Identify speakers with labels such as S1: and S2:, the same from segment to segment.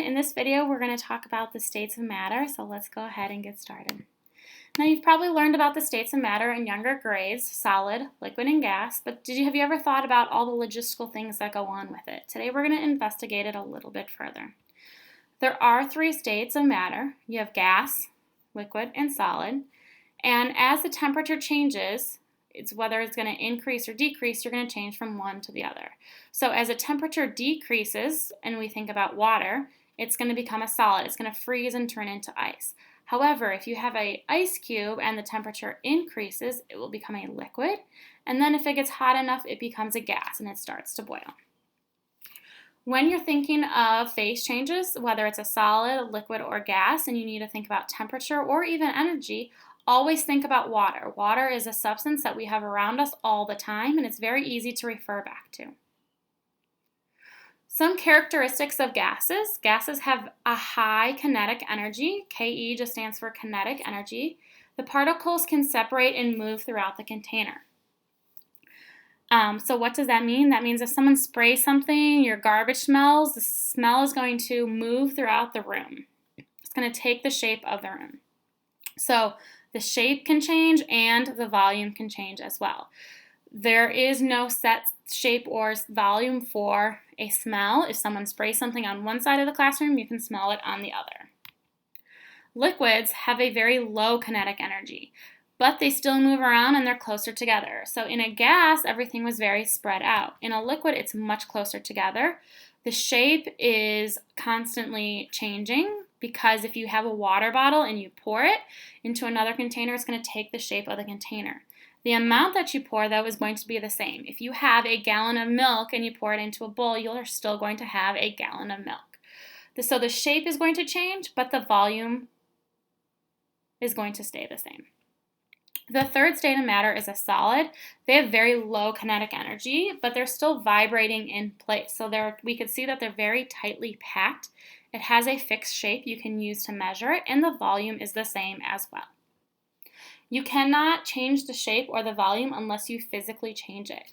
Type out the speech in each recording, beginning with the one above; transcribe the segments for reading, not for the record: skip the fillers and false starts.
S1: In this video, we're going to talk about the states of matter, so let's go ahead and get started. Now, you've probably learned about the states of matter in younger grades, solid, liquid, and gas, but have you ever thought about all the logistical things that go on with it? Today, we're going to investigate it a little bit further. There are three states of matter. You have gas, liquid, and solid, and as the temperature changes, whether it's going to increase or decrease, you're going to change from one to the other. So as the temperature decreases, and we think about water, it's going to become a solid. It's going to freeze and turn into ice. However, if you have an ice cube and the temperature increases, it will become a liquid. And then if it gets hot enough, it becomes a gas and it starts to boil. When you're thinking of phase changes, whether it's a solid, liquid, or gas, and you need to think about temperature or even energy, always think about water. Water is a substance that we have around us all the time, and it's very easy to refer back to. Some characteristics of gases. Gases have a high kinetic energy. Ke just stands for kinetic energy. The particles can separate and move throughout the container. So what does that mean? That means if someone sprays something, your garbage smells, the smell is going to move throughout the room. It's going to take the shape of the room. So the shape can change and the volume can change as well. There is no set shape or volume for a smell. If someone sprays something on one side of the classroom, you can smell it on the other. Liquids have a very low kinetic energy, but they still move around and they're closer together. So in a gas, everything was very spread out. In a liquid, it's much closer together. The shape is constantly changing, because if you have a water bottle and you pour it into another container, it's going to take the shape of the container. The amount that you pour, though, is going to be the same. If you have a gallon of milk and you pour it into a bowl, you're still going to have a gallon of milk. So the shape is going to change, but the volume is going to stay the same. The third state of matter is a solid. They have very low kinetic energy, but they're still vibrating in place. So we could see that they're very tightly packed. It has a fixed shape you can use to measure it, and the volume is the same as well. You cannot change the shape or the volume unless you physically change it.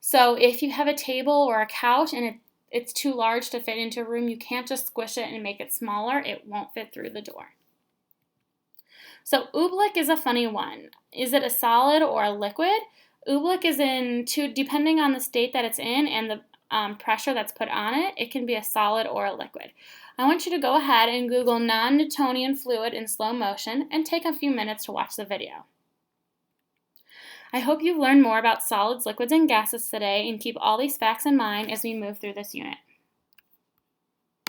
S1: So if you have a table or a couch and it's too large to fit into a room, you can't just squish it and make it smaller. It won't fit through the door. So oobleck is a funny one. Is it a solid or a liquid? Oobleck is depending on the state that it's in and the pressure that's put on it, it can be a solid or a liquid. I want you to go ahead and Google non-Newtonian fluid in slow motion and take a few minutes to watch the video. I hope you've learned more about solids, liquids, and gases today, and keep all these facts in mind as we move through this unit.